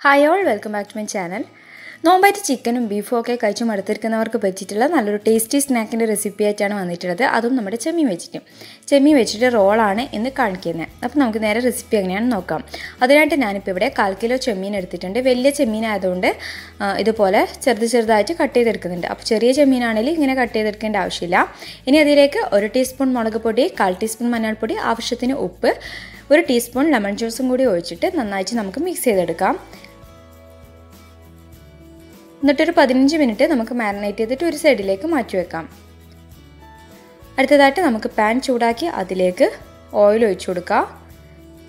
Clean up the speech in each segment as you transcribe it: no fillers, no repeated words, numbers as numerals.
Hi all, welcome back to my channel. നോമ്പായിട്ട് ചിക്കനും ബീഫും ഒക്കെ കഴിച്ചു മടുത്തിരിക്കുന്നവർക്ക് പറ്റിയിട്ടുള്ള നല്ലൊരു ടേസ്റ്റി സ്നാക്കിൻ്റെ റെസിപ്പി ആയിട്ടാണ് വന്നിട്ടുള്ളത്. അതും നമ്മുടെ ചെമ്മീൻ വെച്ചിട്ട് റോളാണ് ഇന്ന് കാണിക്കുന്നത്. അപ്പോൾ നമുക്ക് നേരെ റെസിപ്പി എങ്ങനെയാണെന്ന് നോക്കാം. അതിനായിട്ട് ഞാനിപ്പോൾ ഇവിടെ 1/4 കിലോ ചെമ്മീൻ എടുത്തിട്ടുണ്ട്. വലിയ ചെമ്മീൻ ആയതുകൊണ്ട് ഇതുപോലെ ചെറുതായിട്ട് കട്ട് ചെയ്തെടുക്കുന്നുണ്ട്. അപ്പോൾ ചെറിയ ചെമ്മീനാണെങ്കിൽ ഇങ്ങനെ കട്ട് ചെയ്തെടുക്കേണ്ട ആവശ്യമില്ല. ഇനി അതിലേക്ക് 1 ടീസ്പൂൺ മുളക് പൊടി, 1/4 ടീസ്പൂൺ മഞ്ഞൾപ്പൊടി, ആവശ്യത്തിന് ഉപ്പ്, 1 ടീസ്പൂൺ ലെമൺ ജ്യൂസും കൂടി ഒഴിച്ചിട്ട് നന്നായിട്ട് നമുക്ക് മിക്സ് ചെയ്തെടുക്കാം. എന്നിട്ടൊരു 15 മിനിറ്റ് നമുക്ക് മാരിനേറ്റ് ചെയ്തിട്ട് ഒരു സൈഡിലേക്ക് മാറ്റി വെക്കാം. അടുത്തതായിട്ട് നമുക്ക് പാൻ ചൂടാക്കി അതിലേക്ക് ഓയിൽ ഒഴിച്ചു കൊടുക്കാം.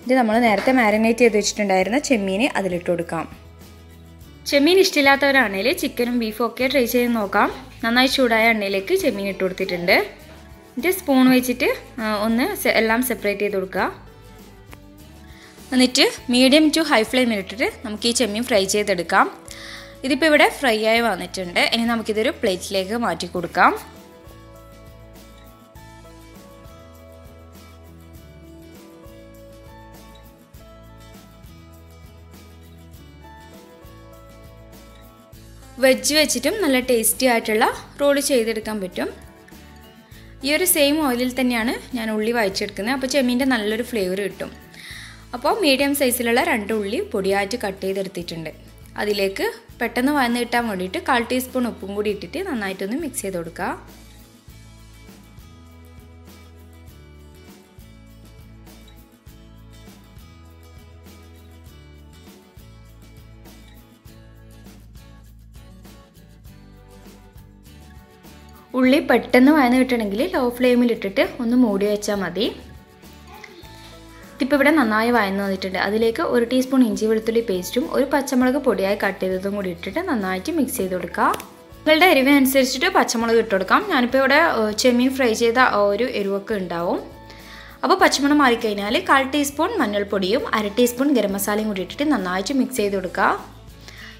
ഇത് നമ്മൾ നേരത്തെ മാരിനേറ്റ് ചെയ്ത് വെച്ചിട്ടുണ്ടായിരുന്ന ചെമ്മീൻ അതിലിട്ട് കൊടുക്കാം. ചെമ്മീൻ ഇഷ്ടമില്ലാത്തവരാണെങ്കിൽ ചിക്കനും ബീഫും ഒക്കെ ട്രൈ ചെയ്ത് നോക്കാം. നന്നായി ചൂടായ എണ്ണയിലേക്ക് ചെമ്മീൻ ഇട്ട് കൊടുത്തിട്ടുണ്ട്. എന്നിട്ട് സ്പൂൺ വെച്ചിട്ട് ഒന്ന് എല്ലാം സെപ്പറേറ്റ് ചെയ്ത് കൊടുക്കുക. എന്നിട്ട് മീഡിയം ടു ഹൈ ഫ്ലെയിമിൽ ഇട്ടിട്ട് നമുക്ക് ഈ ചെമ്മീൻ ഫ്രൈ ചെയ്തെടുക്കാം. ഇതിപ്പോൾ ഇവിടെ ഫ്രൈ ആയി വന്നിട്ടുണ്ട്. ഇനി നമുക്കിതൊരു പ്ലേറ്റിലേക്ക് മാറ്റി കൊടുക്കാം. വെജ് വെച്ചിട്ടും നല്ല ടേസ്റ്റി ആയിട്ടുള്ള റോൾ ചെയ്തെടുക്കാൻ പറ്റും. ഈ ഒരു സെയിം ഓയിലിൽ തന്നെയാണ് ഞാൻ ഉള്ളി വഴച്ചെടുക്കുന്നത്. അപ്പോൾ ചെമ്മീൻ്റെ നല്ലൊരു ഫ്ലേവർ കിട്ടും. അപ്പോൾ മീഡിയം സൈസിലുള്ള 2 ഉള്ളി പൊടിയായിട്ട് കട്ട് ചെയ്തെടുത്തിട്ടുണ്ട്. അതിലേക്ക് പെട്ടെന്ന് വഴന്ന് കിട്ടാൻ വേണ്ടിയിട്ട് 1/4 ടീസ്പൂൺ ഉപ്പും കൂടി ഇട്ടിട്ട് നന്നായിട്ടൊന്ന് മിക്സ് ചെയ്ത് കൊടുക്കുക. ഉള്ളി പെട്ടെന്ന് വഴന്ന് കിട്ടണമെങ്കിൽ ലോ ഫ്ലെയിമിൽ ഇട്ടിട്ട് ഒന്ന് മൂടി വെച്ചാൽ മതി. ഇപ്പോൾ ഇവിടെ നന്നായി വഴന്ന് വന്നിട്ടുണ്ട്. അതിലേക്ക് 1 ടീസ്പൂൺ ഇഞ്ചി വെളുത്തുള്ളി പേസ്റ്റും 1 പച്ചമുളക് പൊടിയായി കട്ട് ചെയ്തതും കൂടി ഇട്ടിട്ട് നന്നായിട്ട് മിക്സ് ചെയ്ത് കൊടുക്കുക. നിങ്ങളുടെ എരിവിനനുസരിച്ചിട്ട് പച്ചമുളക് ഇട്ട് കൊടുക്കാം. ഞാനിപ്പോൾ ഇവിടെ ചെമ്മീൻ ഫ്രൈ ചെയ്ത ഒരു എരിവൊക്കെ ഉണ്ടാവും. അപ്പോൾ പച്ചമുളക് മാറിക്കഴിഞ്ഞാൽ 1/4 ടീസ്പൂൺ മഞ്ഞൾപ്പൊടിയും 1/2 ടീസ്പൂൺ ഗരം മസാലയും കൂടി ഇട്ടിട്ട് നന്നായിട്ട് മിക്സ് ചെയ്ത് കൊടുക്കുക.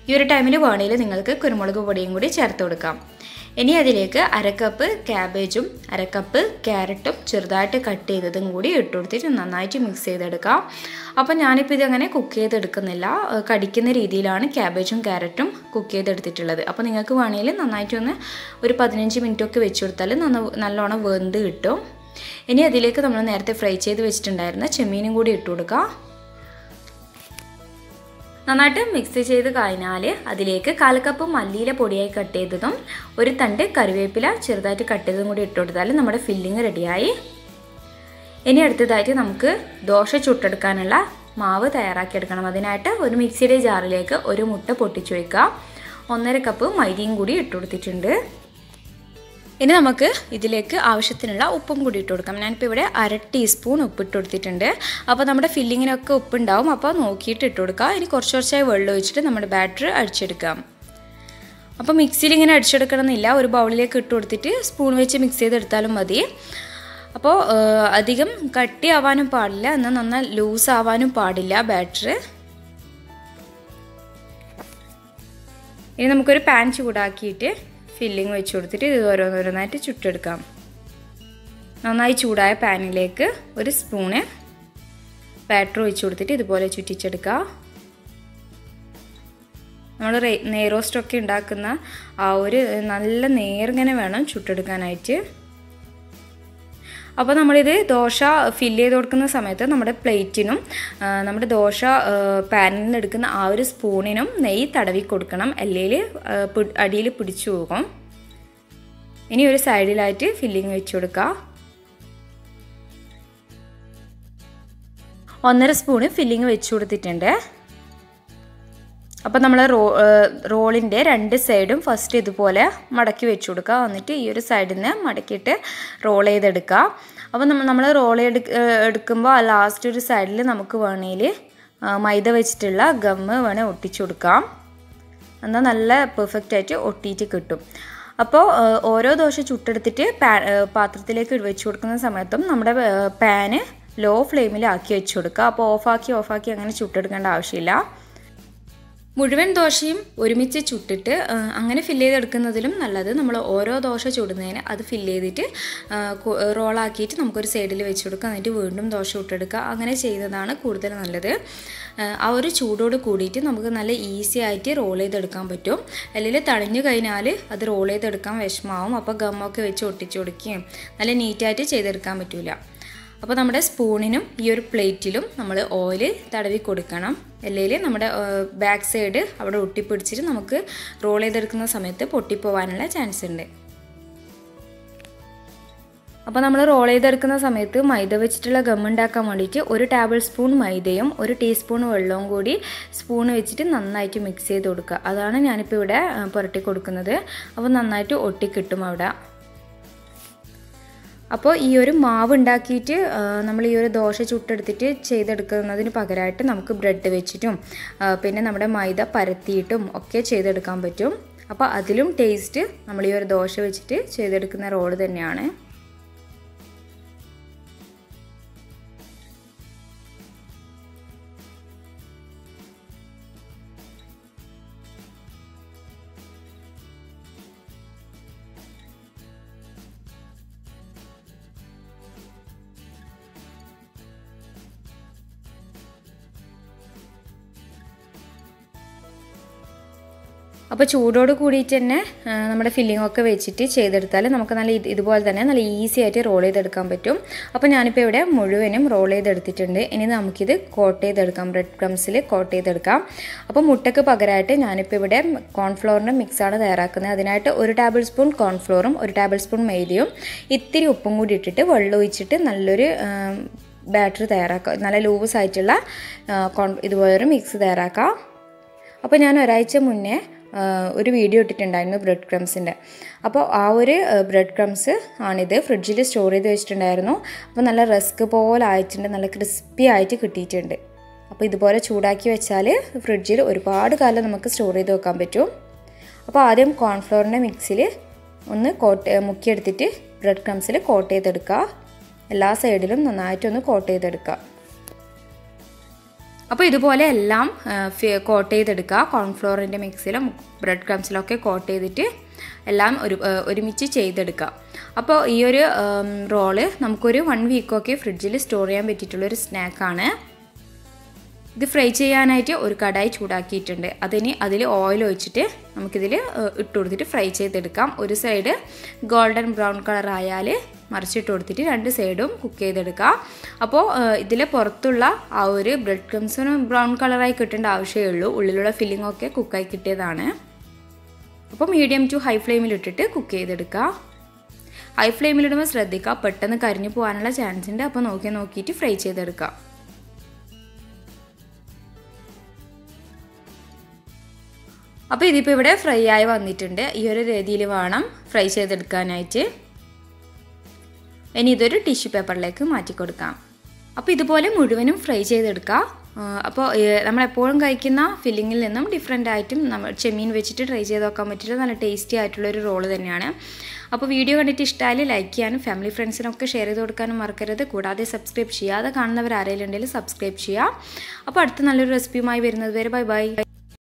ഈ ഒരു ടൈമിൽ വേണമെങ്കിൽ നിങ്ങൾക്ക് കുരുമുളക് പൊടിയും കൂടി ചേർത്ത് കൊടുക്കാം. ഇനി അതിലേക്ക് 1/2 കപ്പ് ക്യാബേജും 1/2 കപ്പ് ക്യാരറ്റും ചെറുതായിട്ട് കട്ട് ചെയ്തതും കൂടി ഇട്ട് കൊടുത്തിട്ട് നന്നായിട്ട് മിക്സ് ചെയ്തെടുക്കാം. അപ്പോൾ ഞാനിപ്പോൾ ഇതങ്ങനെ കുക്ക് ചെയ്തെടുക്കുന്നില്ല. കടിക്കുന്ന രീതിയിലാണ് ക്യാബേജും ക്യാരറ്റും കുക്ക് ചെയ്തെടുത്തിട്ടുള്ളത്. അപ്പോൾ നിങ്ങൾക്ക് വേണമെങ്കിൽ നന്നായിട്ടൊന്ന് ഒരു 15 മിനിറ്റൊക്കെ വെച്ച് കൊടുത്താൽ നല്ലോണം വെന്ത് കിട്ടും. ഇനി അതിലേക്ക് നമ്മൾ നേരത്തെ ഫ്രൈ ചെയ്ത് വെച്ചിട്ടുണ്ടായിരുന്ന ചെമ്മീനും കൂടി ഇട്ട് കൊടുക്കുക. നന്നായിട്ട് മിക്സ് ചെയ്ത് കഴിഞ്ഞാൽ അതിലേക്ക് 1/4 കപ്പ് മല്ലിയില പൊടിയായി കട്ട് ചെയ്തതും 1 തണ്ട് കറിവേപ്പില ചെറുതായിട്ട് കട്ട് ചെയ്തതും കൂടി ഇട്ട് കൊടുത്താൽ നമ്മുടെ ഫില്ലിങ് റെഡിയായി. ഇനി അടുത്തതായിട്ട് നമുക്ക് ദോശ ചുട്ടെടുക്കാനുള്ള മാവ് തയ്യാറാക്കിയെടുക്കണം. അതിനായിട്ട് ഒരു മിക്സിയുടെ ജാറിലേക്ക് 1 മുട്ട പൊട്ടിച്ചു വയ്ക്കുക. 1/2 കപ്പ് മൈദയും കൂടി ഇട്ട് കൊടുത്തിട്ടുണ്ട്. ഇനി നമുക്ക് ഇതിലേക്ക് ആവശ്യത്തിനുള്ള ഉപ്പും കൂടി ഇട്ട് കൊടുക്കാം. ഞാനിപ്പോൾ ഇവിടെ 1/2 ടീസ്പൂൺ ഉപ്പ് ഇട്ട് കൊടുത്തിട്ടുണ്ട്. അപ്പോൾ നമ്മുടെ ഫില്ലിങ്ങിനൊക്കെ ഉപ്പുണ്ടാവും. അപ്പോൾ നോക്കിയിട്ട് ഇട്ട് കൊടുക്കുക. ഇനി കുറച്ചായി വെള്ളം ഒഴിച്ചിട്ട് നമ്മുടെ ബാറ്റർ അടിച്ചെടുക്കാം. അപ്പോൾ മിക്സിയിൽ ഇങ്ങനെ അടിച്ചെടുക്കണമെന്നില്ല. ഒരു ബൗളിലേക്ക് ഇട്ട് കൊടുത്തിട്ട് സ്പൂൺ വെച്ച് മിക്സ് ചെയ്തെടുത്താലും മതി. അപ്പോൾ അധികം കട്ടിയാവാനും പാടില്ല, എന്നാൽ നന്നായി ലൂസ് ആവാനും പാടില്ല ബാറ്റർ. ഇനി നമുക്കൊരു പാൻ ചൂടാക്കിയിട്ട് ഫില്ലിങ് വെച്ച് കൊടുത്തിട്ട് ഇത് ഓരോന്നോരോന്നായിട്ട് ചുട്ടെടുക്കാം. നന്നായി ചൂടായ പാനിലേക്ക് 1 സ്പൂണ് ബാറ്റർ ഒഴിച്ച് കൊടുത്തിട്ട് ഇതുപോലെ ചുറ്റിച്ചെടുക്കുക. നമ്മൾ നെയ് റോസ്റ്റൊക്കെ ഉണ്ടാക്കുന്ന ആ ഒരു നല്ല നേർങ്ങനെ വേണം ചുട്ടെടുക്കാനായിട്ട്. അപ്പോൾ നമ്മളിത് ദോശ ഫില്ല് ചെയ്ത് കൊടുക്കുന്ന സമയത്ത് നമ്മുടെ പ്ലേറ്റിനും നമ്മുടെ ദോശ പാനിൽ നിന്ന് എടുക്കുന്ന ആ ഒരു സ്പൂണിനും നെയ്യ് തടവി കൊടുക്കണം. അല്ലെങ്കിൽ അടിയിൽ പിടിച്ചു പോകും. ഇനി ഒരു സൈഡിലായിട്ട് ഫില്ലിങ് വെച്ച് കൊടുക്കുക. 1/2 സ്പൂണ് ഫില്ലിങ് വെച്ച് കൊടുത്തിട്ടുണ്ട്. അപ്പോൾ നമ്മൾ റോളിൻ്റെ 2 സൈഡും ഫസ്റ്റ് ഇതുപോലെ മടക്കി വെച്ച് കൊടുക്കുക. എന്നിട്ട് ഈ ഒരു സൈഡിൽ നിന്ന് മടക്കിയിട്ട് റോൾ ചെയ്തെടുക്കുക. അപ്പോൾ നമ്മൾ റോൾ എടുക്കുമ്പോൾ ആ ലാസ്റ്റ് ഒരു സൈഡിൽ നമുക്ക് വേണമെങ്കിൽ മൈദ വെച്ചിട്ടുള്ള ഗമ്മ് വേണേൽ ഒട്ടിച്ചു കൊടുക്കാം. എന്നാൽ നല്ല പെർഫെക്റ്റായിട്ട് ഒട്ടിയിട്ട് കിട്ടും. അപ്പോൾ ഓരോ ദോശ ചുട്ടെടുത്തിട്ട് പാത്രത്തിലേക്ക് വെച്ച് കൊടുക്കുന്ന സമയത്തും നമ്മുടെ പാന് ലോ ഫ്ലെയിമിൽ ആക്കി വെച്ച് കൊടുക്കുക. അപ്പോൾ ഓഫാക്കി അങ്ങനെ ചുട്ടെടുക്കേണ്ട ആവശ്യമില്ല. മുഴുവൻ ദോശയും ഒരുമിച്ച് ചുട്ടിട്ട് അങ്ങനെ ഫില്ല് ചെയ്തെടുക്കുന്നതിലും നല്ലത് നമ്മൾ ഓരോ ദോശ ചുടുന്നതിന് അത് ഫില്ല് ചെയ്തിട്ട് റോളാക്കിയിട്ട് നമുക്കൊരു സൈഡിൽ വെച്ച് കൊടുക്കുക, എന്നിട്ട് വീണ്ടും ദോശ ചുട്ടെടുക്കുക. അങ്ങനെ ചെയ്യുന്നതാണ് കൂടുതൽ നല്ലത്. ആ ഒരു ചൂടോട് കൂടിയിട്ട് നമുക്ക് നല്ല ഈസി ആയിട്ട് റോൾ ചെയ്തെടുക്കാൻ പറ്റും. അല്ലെങ്കിൽ തണിഞ്ഞു കഴിഞ്ഞാൽ അത് റോൾ ചെയ്തെടുക്കാൻ വിഷമാവും. അപ്പോൾ ഗമ്മൊക്കെ വെച്ച് ഒട്ടിച്ചു കൊടുക്കുകയും നല്ല നീറ്റായിട്ട് ചെയ്തെടുക്കാൻ പറ്റില്ല. അപ്പോൾ നമ്മുടെ സ്പൂണിനും ഈ ഒരു പ്ലേറ്റിലും നമ്മൾ ഓയിൽ തടവി കൊടുക്കണം. അല്ലെങ്കിൽ നമ്മുടെ ബാക്ക് സൈഡ് അവിടെ ഒട്ടിപ്പിടിച്ചിട്ട് നമുക്ക് റോൾ ചെയ്തെടുക്കുന്ന സമയത്ത് പൊട്ടിപ്പോവാനുള്ള ചാൻസ് ഉണ്ട്. അപ്പോൾ നമ്മൾ റോൾ ചെയ്തെടുക്കുന്ന സമയത്ത് മൈദ വെച്ചിട്ടുള്ള ഗം ഉണ്ടാക്കാൻ വേണ്ടിയിട്ട് 1 ടേബിൾ സ്പൂൺ മൈദയും 1 ടീസ്പൂൺ വെള്ളവും കൂടി സ്പൂൺ വെച്ചിട്ട് നന്നായിട്ട് മിക്സ് ചെയ്ത് കൊടുക്കുക. അതാണ് ഞാനിപ്പോൾ ഇവിടെ പുരട്ടി കൊടുക്കുന്നത്. അപ്പോൾ നന്നായിട്ട് ഒട്ടിക്കിട്ടും അവിടെ. അപ്പോൾ ഈ ഒരു മാവ് ഉണ്ടാക്കിയിട്ട് നമ്മൾ ഈ ഒരു ദോശ ചുട്ടെടുത്തിട്ട് ചെയ്തെടുക്കുന്നതിന് പകരമായിട്ട് നമുക്ക് ബ്രെഡ് വെച്ചിട്ടും പിന്നെ നമ്മുടെ മൈദ പരത്തിയിട്ടും ഒക്കെ ചെയ്തെടുക്കാൻ പറ്റും. അപ്പോൾ അതിലും ടേസ്റ്റ് നമ്മൾ ഈ ഒരു ദോശ വെച്ചിട്ട് ചെയ്തെടുക്കുന്ന റോള് തന്നെയാണ്. അപ്പോൾ ചൂടോട് കൂടിയിട്ട് തന്നെ നമ്മുടെ ഫില്ലിംഗ് ഒക്കെ വെച്ചിട്ട് ചെയ്തെടുത്താൽ നമുക്ക് നല്ല ഇതുപോലെ തന്നെ നല്ല ഈസി ആയിട്ട് റോൾ ചെയ്തെടുക്കാൻ പറ്റും. അപ്പോൾ ഞാനിപ്പോൾ ഇവിടെ മുഴുവനും റോൾ ചെയ്തെടുത്തിട്ടുണ്ട്. ഇനി നമുക്കിത് കോട്ട് ചെയ്തെടുക്കാം, ബ്രെഡ് ക്രംസിൽ കോട്ട് ചെയ്തെടുക്കാം. അപ്പോൾ മുട്ടയ്ക്ക് പകരമായിട്ട് ഞാനിപ്പോൾ ഇവിടെ കോൺഫ്ലോറിൻ്റെ മിക്സാണ് തയ്യാറാക്കുന്നത്. അതിനായിട്ട് 1 ടേബിൾ സ്പൂൺ കോൺഫ്ലോറും 1 ടേബിൾ സ്പൂൺ മൈദയും ഇത്തിരി ഉപ്പും കൂടി ഇട്ടിട്ട് വെള്ളം ഒഴിച്ചിട്ട് നല്ലൊരു ബാറ്റർ തയ്യാറാക്കുക. നല്ല ലൂസ് ആയിട്ടുള്ള ഇതുപോലൊരു മിക്സ് തയ്യാറാക്കാം. അപ്പോൾ ഞാൻ ഒരാഴ്ച മുന്നേ ഒരു വീഡിയോ ഇട്ടിട്ടുണ്ടായിരുന്നു ബ്രെഡ് ക്രംസിൻ്റെ. അപ്പോൾ ആ ഒരു ബ്രെഡ് ക്രംസ് ആണിത്. ഫ്രിഡ്ജിൽ സ്റ്റോർ ചെയ്ത് വെച്ചിട്ടുണ്ടായിരുന്നു. അപ്പോൾ നല്ല റസ്ക് പോലെ ആയിട്ടുണ്ട്, നല്ല ക്രിസ്പി ആയിട്ട് കിട്ടിയിട്ടുണ്ട്. അപ്പോൾ ഇതുപോലെ ചൂടാക്കി വെച്ചാൽ ഫ്രിഡ്ജിൽ ഒരുപാട് കാലം നമുക്ക് സ്റ്റോർ ചെയ്ത് വെക്കാൻ പറ്റും. അപ്പോൾ ആദ്യം കോൺഫ്ലോറിൻ്റെ മിക്സിൽ ഒന്ന് മുക്കിയെടുത്തിട്ട് ബ്രെഡ് ക്രംസിൽ കോട്ട് ചെയ്തെടുക്കുക. എല്ലാ സൈഡിലും നന്നായിട്ടൊന്ന് കോട്ട് ചെയ്തെടുക്കുക. അപ്പോൾ ഇതുപോലെ എല്ലാം കോട്ട് ചെയ്തെടുക്കുക. കോൺഫ്ലോറിൻ്റെ മിക്സിലും ബ്രെഡ് ക്രംസിലൊക്കെ കോട്ട് ചെയ്തിട്ട് എല്ലാം ഒരുമിച്ച് ചെയ്തെടുക്കുക. അപ്പോൾ ഈ ഒരു റോള് നമുക്കൊരു 1 വീക്കൊക്കെ ഫ്രിഡ്ജിൽ സ്റ്റോർ ചെയ്യാൻ പറ്റിയിട്ടുള്ളൊരു സ്നാക്കാണ്. ഇത് ഫ്രൈ ചെയ്യാനായിട്ട് ഒരു കടായി ചൂടാക്കിയിട്ടുണ്ട്. അതിൽ ഓയിൽ ഒഴിച്ചിട്ട് നമുക്കിതിൽ ഇട്ട് കൊടുത്തിട്ട് ഫ്രൈ ചെയ്തെടുക്കാം. ഒരു സൈഡ് ഗോൾഡൻ ബ്രൗൺ കളർ ആയാൽ മറിച്ചിട്ട് കൊടുത്തിട്ട് 2 സൈഡും കുക്ക് ചെയ്തെടുക്കുക. അപ്പോൾ ഇതിലെ പുറത്തുള്ള ആ ഒരു ബ്രെഡ് ക്രംസിന് ബ്രൗൺ കളറായി കിട്ടേണ്ട ആവശ്യമേ ഉള്ളൂ. ഉള്ളിലുള്ള ഫില്ലിംഗ് ഒക്കെ കുക്കായി കിട്ടിയതാണ്. അപ്പോൾ മീഡിയം ടു ഹൈ ഫ്ലെയിമിൽ ഇട്ടിട്ട് കുക്ക് ചെയ്തെടുക്കുക. ഹൈ ഫ്ലെയിമിലിടുമ്പോൾ ശ്രദ്ധിക്കുക, പെട്ടെന്ന് കരിഞ്ഞു പോകാനുള്ള ചാൻസ് ഉണ്ട്. അപ്പോൾ നോക്കിയിട്ട് ഫ്രൈ ചെയ്തെടുക്കുക. അപ്പോൾ ഇതിപ്പോൾ ഇവിടെ ഫ്രൈ ആയി വന്നിട്ടുണ്ട്. ഈ ഒരു രീതിയിൽ വേണം ഫ്രൈ ചെയ്തെടുക്കാനായിട്ട്. ഇനി ഇതൊരു ടിഷ്യൂ പേപ്പറിലേക്ക് മാറ്റി കൊടുക്കാം. അപ്പോൾ ഇതുപോലെ മുഴുവനും ഫ്രൈ ചെയ്തെടുക്കുക. അപ്പോൾ നമ്മളെപ്പോഴും കഴിക്കുന്ന ഫില്ലിങ്ങിൽ നിന്നും ഡിഫറെൻ്റ് ആയിട്ടും നമ്മൾ ചെമ്മീൻ വെച്ചിട്ട് ട്രൈ ചെയ്ത് നോക്കാൻ പറ്റിയിട്ട് നല്ല ടേസ്റ്റി ആയിട്ടുള്ളൊരു റോള് തന്നെയാണ്. അപ്പോൾ വീഡിയോ കണ്ടിട്ട് ഇഷ്ടമായാൽ ലൈക്ക് ചെയ്യാനും ഫാമിലി ഫ്രണ്ട്സിനൊക്കെ ഷെയർ ചെയ്ത് കൊടുക്കാനും മറക്കരുത്. കൂടാതെ സബ്സ്ക്രൈബ് ചെയ്യാതെ കാണുന്നവർ ആരെങ്കിലും ഉണ്ടെങ്കിൽ സബ്സ്ക്രൈബ് ചെയ്യുക. അപ്പോൾ അടുത്ത നല്ലൊരു റെസിപ്പിയുമായി വരുന്നത് വരെ ബൈ ബൈ.